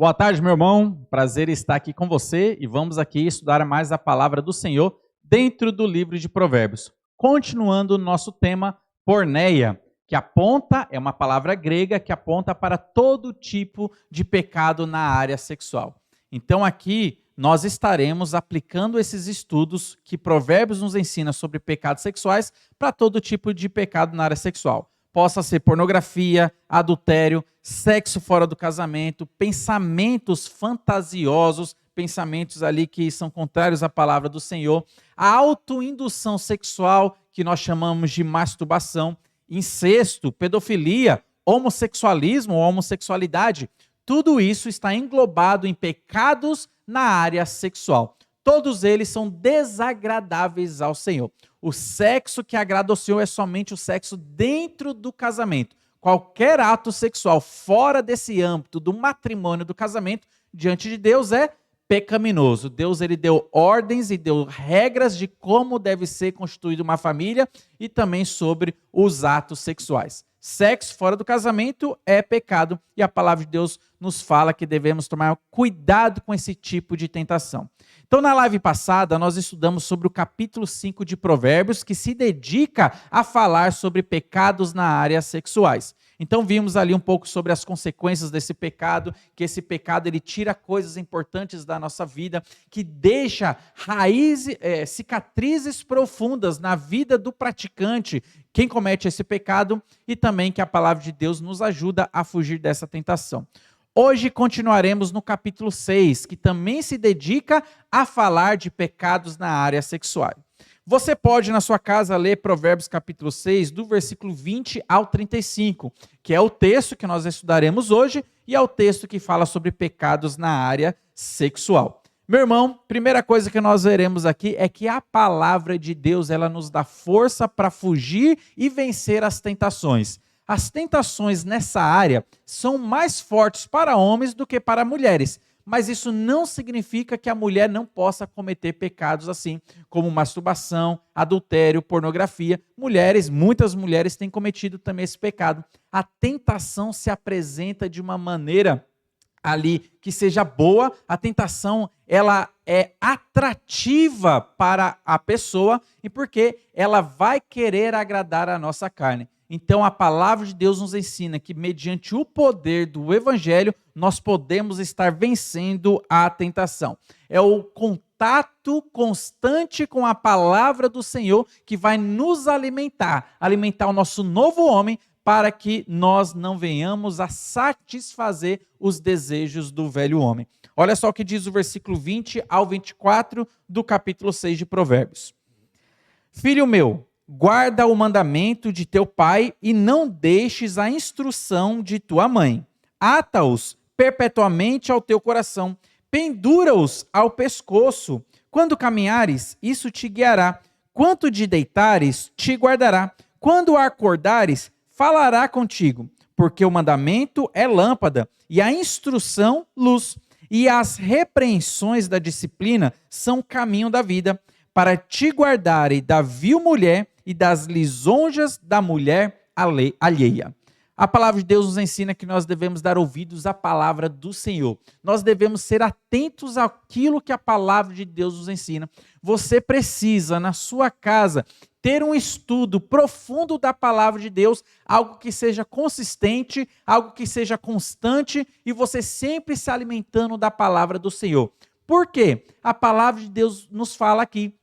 Boa tarde, meu irmão. Prazer estar aqui com você e vamos aqui estudar mais a palavra do Senhor dentro do livro de Provérbios. Continuando o nosso tema, porneia, que aponta, é uma palavra grega que aponta para todo tipo de pecado na área sexual. Então aqui nós estaremos aplicando esses estudos que Provérbios nos ensina sobre pecados sexuais para todo tipo de pecado na área sexual. Possa ser pornografia, adultério, sexo fora do casamento, pensamentos fantasiosos, pensamentos ali que são contrários à palavra do Senhor, a autoindução sexual, que nós chamamos de masturbação, incesto, pedofilia, homossexualismo ou homossexualidade. Tudo isso está englobado em pecados na área sexual. Todos eles são desagradáveis ao Senhor. O sexo que agrada ao Senhor é somente o sexo dentro do casamento. Qualquer ato sexual fora desse âmbito do matrimônio, do casamento, diante de Deus é pecaminoso. Deus ele deu ordens e deu regras de como deve ser constituída uma família e também sobre os atos sexuais. Sexo fora do casamento é pecado e a palavra de Deus nos fala que devemos tomar cuidado com esse tipo de tentação. Então, na live passada, nós estudamos sobre o capítulo 5 de Provérbios, que se dedica a falar sobre pecados na área sexuais. Então, vimos ali um pouco sobre as consequências desse pecado, que esse pecado ele tira coisas importantes da nossa vida, que deixa cicatrizes profundas na vida do praticante, quem comete esse pecado, e também que a palavra de Deus nos ajuda a fugir dessa tentação. Hoje continuaremos no capítulo 6, que também se dedica a falar de pecados na área sexual. Você pode, na sua casa, ler Provérbios capítulo 6, do versículo 20 ao 35, que é o texto que nós estudaremos hoje e é o texto que fala sobre pecados na área sexual. Meu irmão, primeira coisa que nós veremos aqui é que a palavra de Deus ela nos dá força para fugir e vencer as tentações. As tentações nessa área são mais fortes para homens do que para mulheres, mas isso não significa que a mulher não possa cometer pecados assim, como masturbação, adultério, pornografia. Muitas mulheres têm cometido também esse pecado. A tentação se apresenta de uma maneira ali que seja boa, a tentação ela é atrativa para a pessoa e porque ela vai querer agradar a nossa carne. Então, a palavra de Deus nos ensina que, mediante o poder do Evangelho, nós podemos estar vencendo a tentação. É o contato constante com a palavra do Senhor que vai nos alimentar o nosso novo homem, para que nós não venhamos a satisfazer os desejos do velho homem. Olha só o que diz o versículo 20 ao 24 do capítulo 6 de Provérbios. Filho meu, guarda o mandamento de teu pai e não deixes a instrução de tua mãe. Ata-os perpetuamente ao teu coração, pendura-os ao pescoço. Quando caminhares, isso te guiará. Quanto de deitares, te guardará. Quando acordares, falará contigo. Porque o mandamento é lâmpada e a instrução, luz. E as repreensões da disciplina são caminho da vida, para te guardarem da vil mulher e das lisonjas da mulher alheia. A palavra de Deus nos ensina que nós devemos dar ouvidos à palavra do Senhor. Nós devemos ser atentos àquilo que a palavra de Deus nos ensina. Você precisa, na sua casa, ter um estudo profundo da palavra de Deus, algo que seja consistente, algo que seja constante e você sempre se alimentando da palavra do Senhor. Por quê? A palavra de Deus nos fala aqui,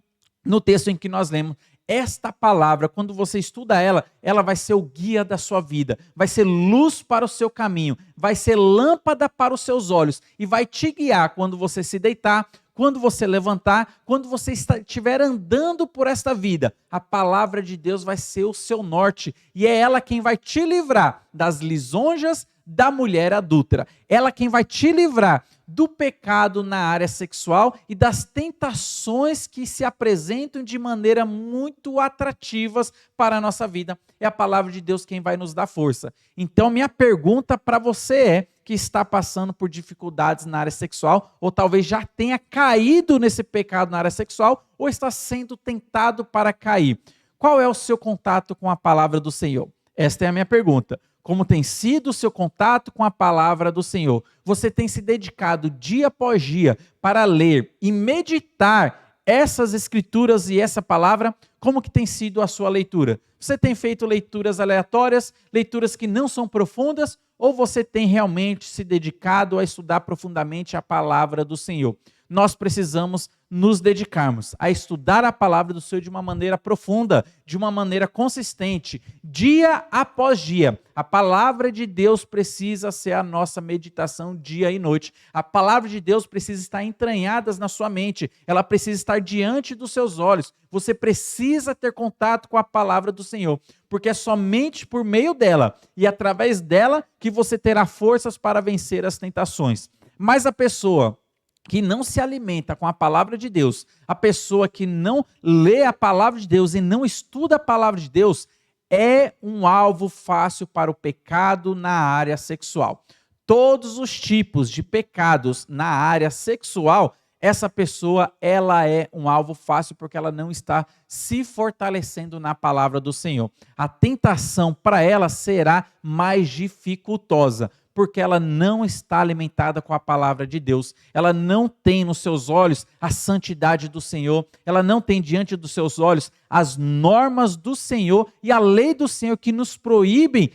no texto em que nós lemos, esta palavra, quando você estuda ela, ela vai ser o guia da sua vida, vai ser luz para o seu caminho, vai ser lâmpada para os seus olhos e vai te guiar quando você se deitar, quando você levantar, quando você estiver andando por esta vida. A palavra de Deus vai ser o seu norte e é ela quem vai te livrar das lisonjas da mulher adúltera. Ela quem vai te livrar do pecado na área sexual e das tentações que se apresentam de maneira muito atrativas para a nossa vida. É a palavra de Deus quem vai nos dar força. Então, minha pergunta para você é, que está passando por dificuldades na área sexual, ou talvez já tenha caído nesse pecado na área sexual, ou está sendo tentado para cair. Qual é o seu contato com a palavra do Senhor? Esta é a minha pergunta. Como tem sido o seu contato com a palavra do Senhor? Você tem se dedicado dia após dia para ler e meditar essas escrituras e essa palavra? Como que tem sido a sua leitura? Você tem feito leituras aleatórias, leituras que não são profundas, ou você tem realmente se dedicado a estudar profundamente a palavra do Senhor? Nós precisamos nos dedicarmos a estudar a palavra do Senhor de uma maneira profunda, de uma maneira consistente, dia após dia. A palavra de Deus precisa ser a nossa meditação dia e noite. A palavra de Deus precisa estar entranhada na sua mente, ela precisa estar diante dos seus olhos. Você precisa ter contato com a palavra do Senhor, porque é somente por meio dela e através dela que você terá forças para vencer as tentações. Mas a pessoa que não se alimenta com a palavra de Deus, a pessoa que não lê a palavra de Deus e não estuda a palavra de Deus, é um alvo fácil para o pecado na área sexual. Todos os tipos de pecados na área sexual, essa pessoa, ela é um alvo fácil porque ela não está se fortalecendo na palavra do Senhor. A tentação para ela será mais dificultosa, porque ela não está alimentada com a palavra de Deus. Ela não tem nos seus olhos a santidade do Senhor. Ela não tem diante dos seus olhos as normas do Senhor e a lei do Senhor que nos proíbem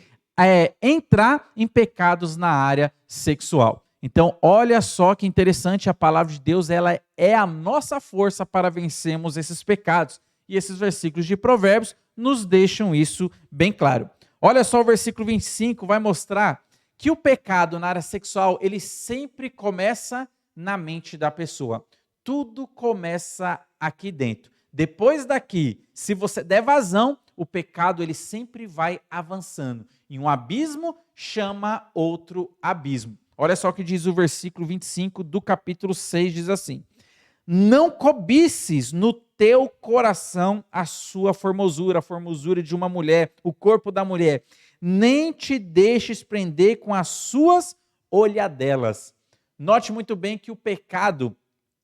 entrar em pecados na área sexual. Então, olha só que interessante, a palavra de Deus, ela é a nossa força para vencermos esses pecados. E esses versículos de Provérbios nos deixam isso bem claro. Olha só o versículo 25, vai mostrar que o pecado na área sexual, ele sempre começa na mente da pessoa. Tudo começa aqui dentro. Depois daqui, se você der vazão, o pecado ele sempre vai avançando. E um abismo chama outro abismo. Olha só o que diz o versículo 25 do capítulo 6, diz assim: não cobices no teu coração a sua formosura, a formosura de uma mulher, o corpo da mulher, nem te deixes prender com as suas olhadelas. Note muito bem que o pecado,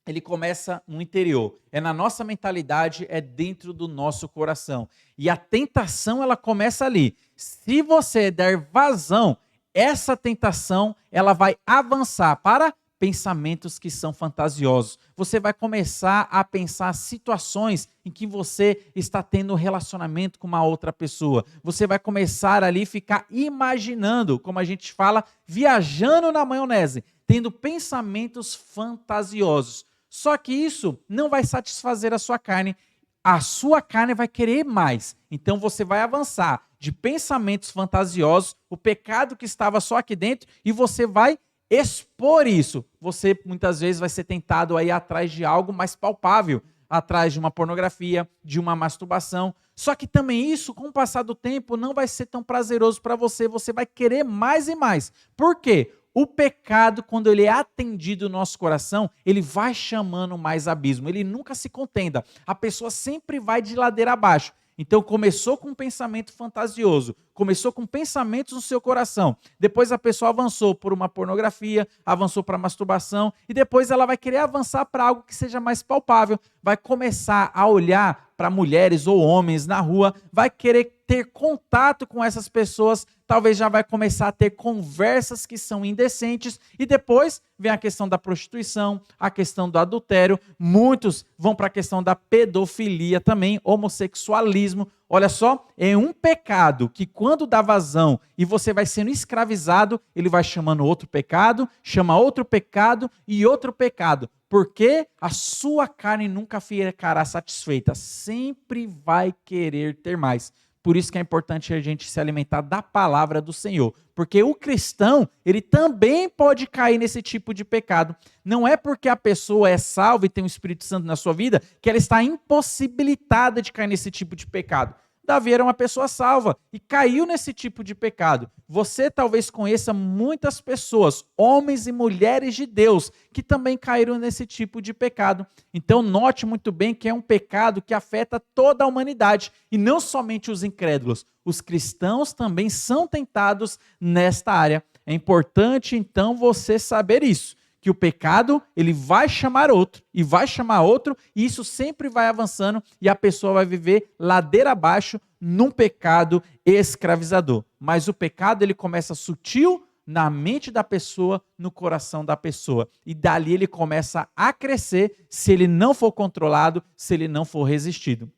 ele começa no interior, é na nossa mentalidade, é dentro do nosso coração. E a tentação, ela começa ali. Se você der vazão, essa tentação, ela vai avançar para pensamentos que são fantasiosos. Você vai começar a pensar situações em que você está tendo um relacionamento com uma outra pessoa. Você vai começar ali a ficar imaginando, como a gente fala, viajando na maionese, tendo pensamentos fantasiosos. Só que isso não vai satisfazer a sua carne. A sua carne vai querer mais. Então você vai avançar de pensamentos fantasiosos, o pecado que estava só aqui dentro, e você vai expor isso. Você muitas vezes vai ser tentado a ir atrás de algo mais palpável, atrás de uma pornografia, de uma masturbação. Só que também isso, com o passar do tempo, não vai ser tão prazeroso para você. Você vai querer mais e mais. Por quê? O pecado, quando ele é atendido no nosso coração, ele vai chamando mais abismo. Ele nunca se contenta. A pessoa sempre vai de ladeira abaixo. Então começou com um pensamento fantasioso, começou com pensamentos no seu coração, depois a pessoa avançou por uma pornografia, avançou para a masturbação, e depois ela vai querer avançar para algo que seja mais palpável, vai começar a olhar para mulheres ou homens na rua, vai querer ter contato com essas pessoas, talvez já vai começar a ter conversas que são indecentes, e depois vem a questão da prostituição, a questão do adultério, muitos vão para a questão da pedofilia também, homossexualismo. Olha só, é um pecado que quando dá vazão e você vai sendo escravizado, ele vai chamando outro pecado, chama outro pecado e outro pecado, porque a sua carne nunca ficará satisfeita, sempre vai querer ter mais. Por isso que é importante a gente se alimentar da palavra do Senhor. Porque o cristão, ele também pode cair nesse tipo de pecado. Não é porque a pessoa é salva e tem o Espírito Santo na sua vida que ela está impossibilitada de cair nesse tipo de pecado. Davi era uma pessoa salva e caiu nesse tipo de pecado. Você talvez conheça muitas pessoas, homens e mulheres de Deus, que também caíram nesse tipo de pecado. Então note muito bem que é um pecado que afeta toda a humanidade e não somente os incrédulos. Os cristãos também são tentados nesta área. É importante então você saber isso, que o pecado ele vai chamar outro e vai chamar outro, e isso sempre vai avançando e a pessoa vai viver ladeira abaixo num pecado escravizador. Mas o pecado ele começa sutil na mente da pessoa, no coração da pessoa. E dali ele começa a crescer se ele não for controlado, se ele não for resistido.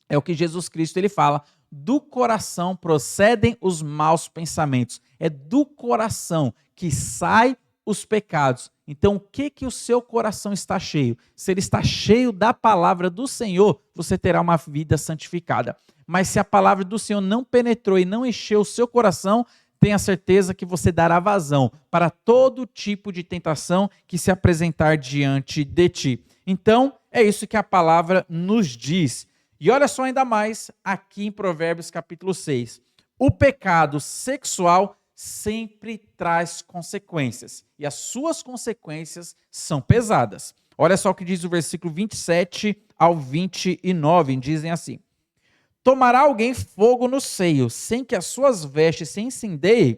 É o que Jesus Cristo ele fala. Do coração procedem os maus pensamentos. É do coração que sai os pecados. Então, o que o seu coração está cheio? Se ele está cheio da palavra do Senhor, você terá uma vida santificada. Mas se a palavra do Senhor não penetrou e não encheu o seu coração, tenha certeza que você dará vazão para todo tipo de tentação que se apresentar diante de ti. Então, é isso que a palavra nos diz. E olha só ainda mais aqui em Provérbios capítulo 6. O pecado sexual sempre traz consequências. E as suas consequências são pesadas. Olha só o que diz o versículo 27 ao 29. Dizem assim: tomará alguém fogo no seio, sem que as suas vestes se incendeiem?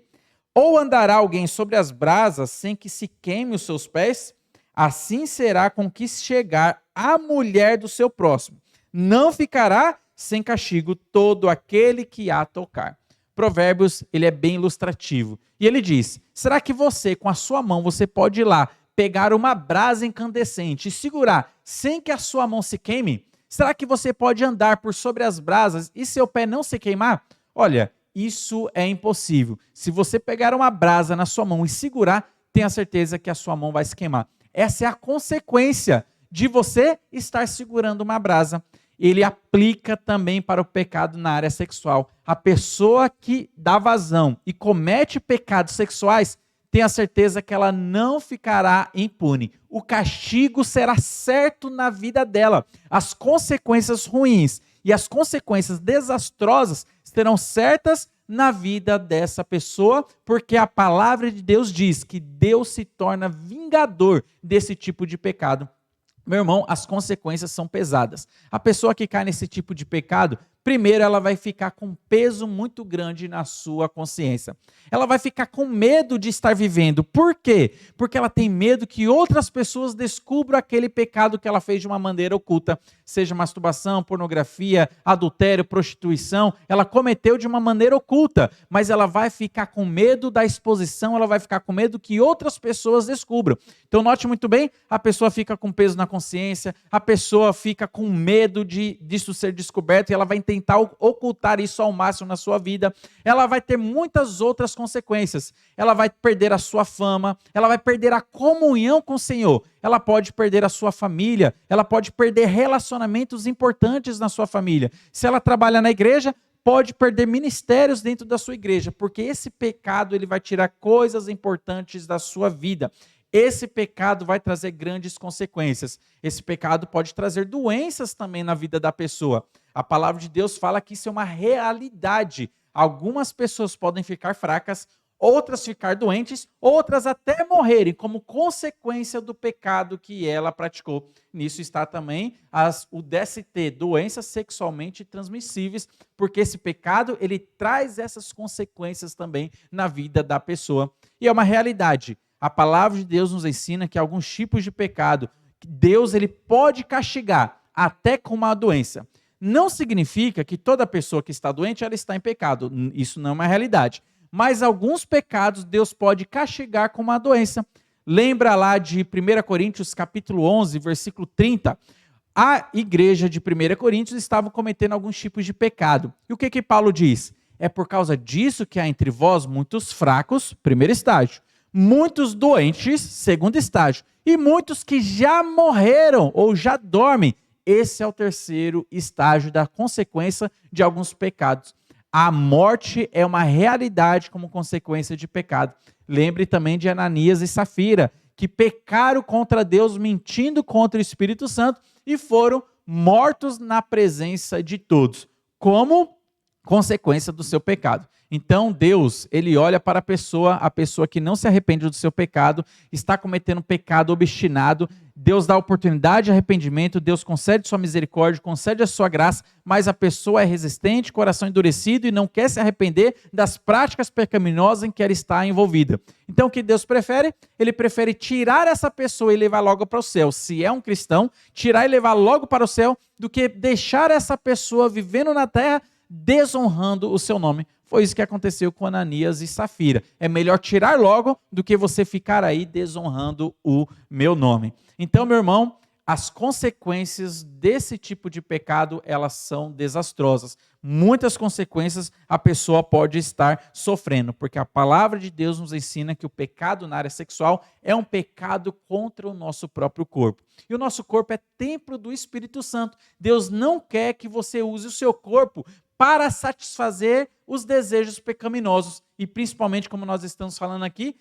Ou andará alguém sobre as brasas, sem que se queime os seus pés? Assim será com que chegar a mulher do seu próximo. Não ficará sem castigo todo aquele que a tocar. Provérbios, ele é bem ilustrativo. E ele diz, será que você, com a sua mão, você pode ir lá, pegar uma brasa incandescente e segurar sem que a sua mão se queime? Será que você pode andar por sobre as brasas e seu pé não se queimar? Olha, isso é impossível. Se você pegar uma brasa na sua mão e segurar, tenha certeza que a sua mão vai se queimar. Essa é a consequência de você estar segurando uma brasa. Ele aplica também para o pecado na área sexual. A pessoa que dá vazão e comete pecados sexuais, tenha certeza que ela não ficará impune. O castigo será certo na vida dela. As consequências ruins e as consequências desastrosas serão certas na vida dessa pessoa, porque a palavra de Deus diz que Deus se torna vingador desse tipo de pecado. Meu irmão, as consequências são pesadas. A pessoa que cai nesse tipo de pecado, primeiro ela vai ficar com um peso muito grande na sua consciência. Ela vai ficar com medo de estar vivendo. Por quê? Porque ela tem medo que outras pessoas descubram aquele pecado que ela fez de uma maneira oculta. Seja masturbação, pornografia, adultério, prostituição. Ela cometeu de uma maneira oculta, mas ela vai ficar com medo da exposição, ela vai ficar com medo que outras pessoas descubram. Então note muito bem, a pessoa fica com peso na consciência, a pessoa fica com medo disso ser descoberto e ela vai tentar ocultar isso ao máximo na sua vida. Ela vai ter muitas outras consequências. Ela vai perder a sua fama, ela vai perder a comunhão com o Senhor, ela pode perder a sua família, ela pode perder relacionamentos importantes na sua família. Se ela trabalha na igreja, pode perder ministérios dentro da sua igreja, porque esse pecado ele vai tirar coisas importantes da sua vida. Esse pecado vai trazer grandes consequências. Esse pecado pode trazer doenças também na vida da pessoa. A palavra de Deus fala que isso é uma realidade. Algumas pessoas podem ficar fracas, outras ficar doentes, outras até morrerem como consequência do pecado que ela praticou. Nisso está também o DST, doenças sexualmente transmissíveis, porque esse pecado ele traz essas consequências também na vida da pessoa. E é uma realidade. A palavra de Deus nos ensina que alguns tipos de pecado, Deus ele pode castigar até com uma doença. Não significa que toda pessoa que está doente ela está em pecado. Isso não é uma realidade. Mas alguns pecados Deus pode castigar com uma doença. Lembra lá de 1 Coríntios capítulo 11, versículo 30. A igreja de 1 Coríntios estava cometendo alguns tipos de pecado. E o que Paulo diz? É por causa disso que há entre vós muitos fracos, primeiro estágio. Muitos doentes, segundo estágio, e muitos que já morreram ou já dormem. Esse é o terceiro estágio da consequência de alguns pecados. A morte é uma realidade como consequência de pecado. Lembre também de Ananias e Safira, que pecaram contra Deus, mentindo contra o Espírito Santo e foram mortos na presença de todos, como consequência do seu pecado. Então Deus, ele olha para a pessoa que não se arrepende do seu pecado, está cometendo pecado obstinado, Deus dá oportunidade de arrependimento, Deus concede sua misericórdia, concede a sua graça, mas a pessoa é resistente, coração endurecido e não quer se arrepender das práticas pecaminosas em que ela está envolvida. Então o que Deus prefere? Ele prefere tirar essa pessoa e levar logo para o céu. Se é um cristão, tirar e levar logo para o céu, do que deixar essa pessoa vivendo na terra, desonrando o seu nome. Foi isso que aconteceu com Ananias e Safira. É melhor tirar logo do que você ficar aí desonrando o meu nome. Então, meu irmão, as consequências desse tipo de pecado, elas são desastrosas. Muitas consequências a pessoa pode estar sofrendo, porque a palavra de Deus nos ensina que o pecado na área sexual é um pecado contra o nosso próprio corpo. E o nosso corpo é templo do Espírito Santo. Deus não quer que você use o seu corpo para satisfazer os desejos pecaminosos. E principalmente, como nós estamos falando aqui,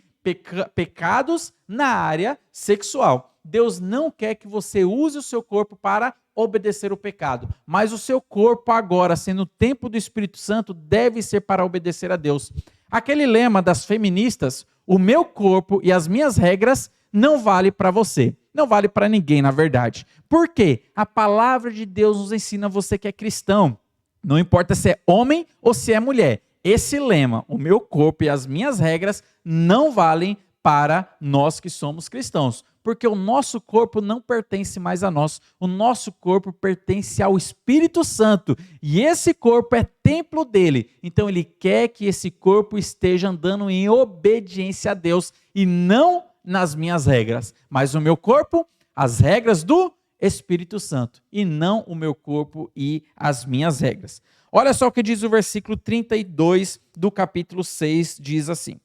pecados na área sexual. Deus não quer que você use o seu corpo para obedecer o pecado, mas o seu corpo agora, sendo o templo do Espírito Santo, deve ser para obedecer a Deus. Aquele lema das feministas, o meu corpo e as minhas regras, não vale para você. Não vale para ninguém, na verdade. Por quê? A palavra de Deus nos ensina, você que é cristão, não importa se é homem ou se é mulher, esse lema, o meu corpo e as minhas regras, não valem para nós que somos cristãos, porque o nosso corpo não pertence mais a nós, o nosso corpo pertence ao Espírito Santo, e esse corpo é templo dele, então ele quer que esse corpo esteja andando em obediência a Deus, e não nas minhas regras, mas o meu corpo, as regras do Espírito Santo, e não o meu corpo e as minhas regras. Olha só o que diz o versículo 32 do capítulo 6, diz assim: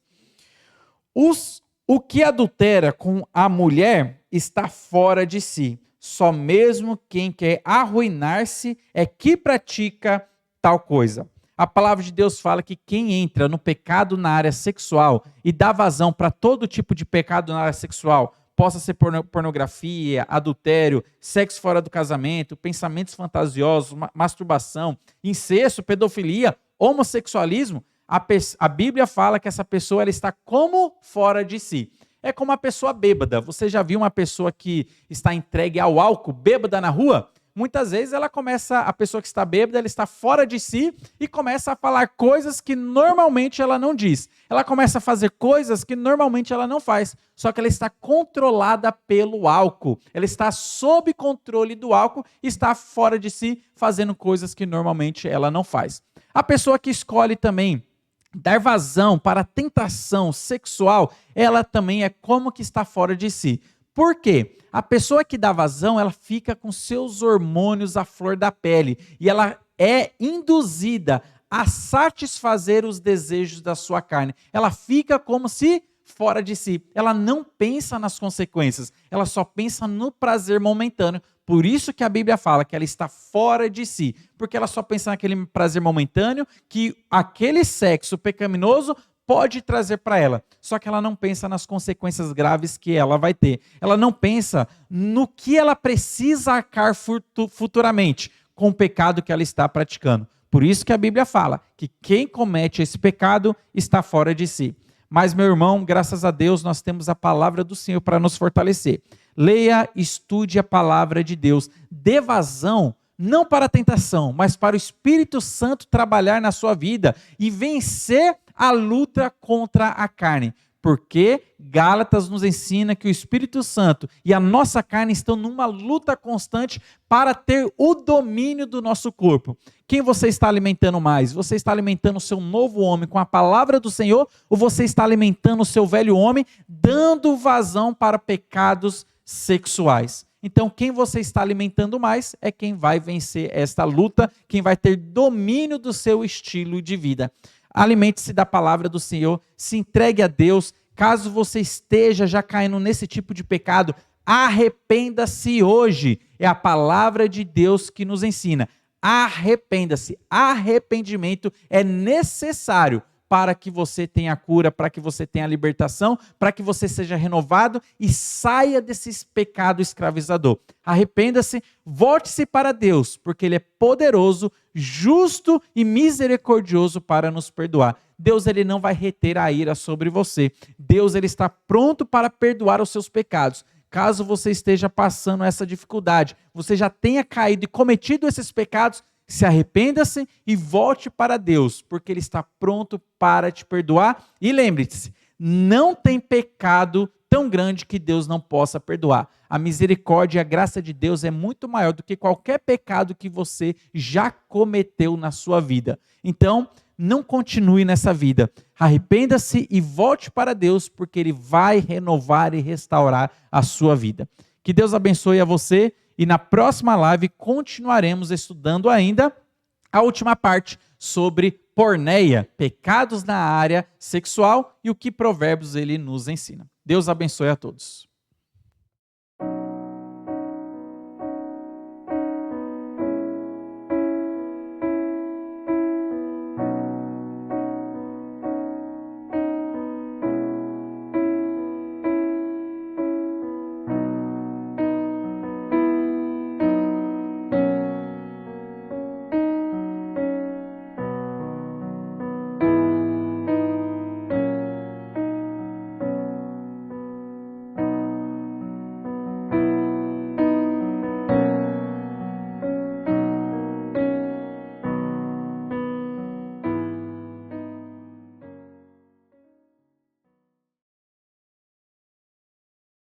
o que adultera com a mulher está fora de si. Só mesmo quem quer arruinar-se é que pratica tal coisa. A palavra de Deus fala que quem entra no pecado na área sexual e dá vazão para todo tipo de pecado na área sexual, possa ser pornografia, adultério, sexo fora do casamento, pensamentos fantasiosos, masturbação, incesto, pedofilia, homossexualismo, a Bíblia fala que essa pessoa ela está como fora de si. É como uma pessoa bêbada. Você já viu uma pessoa que está entregue ao álcool, bêbada na rua? Muitas vezes a pessoa que está bêbada, ela está fora de si e começa a falar coisas que normalmente ela não diz. Ela começa a fazer coisas que normalmente ela não faz. Só que ela está controlada pelo álcool. Ela está sob controle do álcool e está fora de si, fazendo coisas que normalmente ela não faz. A pessoa que escolhe também dar vazão para a tentação sexual, ela também é como que está fora de si. Por quê? A pessoa que dá vazão, ela fica com seus hormônios à flor da pele e ela é induzida a satisfazer os desejos da sua carne. Ela fica como se fora de si. Ela não pensa nas consequências, ela só pensa no prazer momentâneo. Por isso que a Bíblia fala que ela está fora de si, porque ela só pensa naquele prazer momentâneo que aquele sexo pecaminoso pode trazer para ela. Só que ela não pensa nas consequências graves que ela vai ter. Ela não pensa no que ela precisa arcar futuramente com o pecado que ela está praticando. Por isso que a Bíblia fala que quem comete esse pecado está fora de si. Mas, meu irmão, graças a Deus, nós temos a palavra do Senhor para nos fortalecer. Leia, estude a palavra de Deus. Dê vazão, não para a tentação, mas para o Espírito Santo trabalhar na sua vida e vencer a luta contra a carne. Porque Gálatas nos ensina que o Espírito Santo e a nossa carne estão numa luta constante para ter o domínio do nosso corpo. Quem você está alimentando mais? Você está alimentando o seu novo homem com a palavra do Senhor ou você está alimentando o seu velho homem dando vazão para pecados sexuais? Então, quem você está alimentando mais é quem vai vencer esta luta, quem vai ter domínio do seu estilo de vida. Alimente-se da palavra do Senhor, se entregue a Deus. Caso você esteja já caindo nesse tipo de pecado, arrependa-se hoje. É a palavra de Deus que nos ensina. Arrependa-se. Arrependimento é necessário para que você tenha cura, para que você tenha libertação, para que você seja renovado e saia desse pecado escravizador. Arrependa-se, volte-se para Deus, porque Ele é poderoso, justo e misericordioso para nos perdoar. Deus ele não vai reter a ira sobre você. Deus ele está pronto para perdoar os seus pecados. Caso você esteja passando essa dificuldade, você já tenha caído e cometido esses pecados, se arrependa-se e volte para Deus, porque Ele está pronto para te perdoar. E lembre-se, não tem pecado tão grande que Deus não possa perdoar. A misericórdia e a graça de Deus é muito maior do que qualquer pecado que você já cometeu na sua vida. Então, não continue nessa vida. Arrependa-se e volte para Deus, porque Ele vai renovar e restaurar a sua vida. Que Deus abençoe a você e na próxima live continuaremos estudando ainda a última parte sobre porneia, pecados na área sexual e o que Provérbios ele nos ensina. Deus abençoe a todos.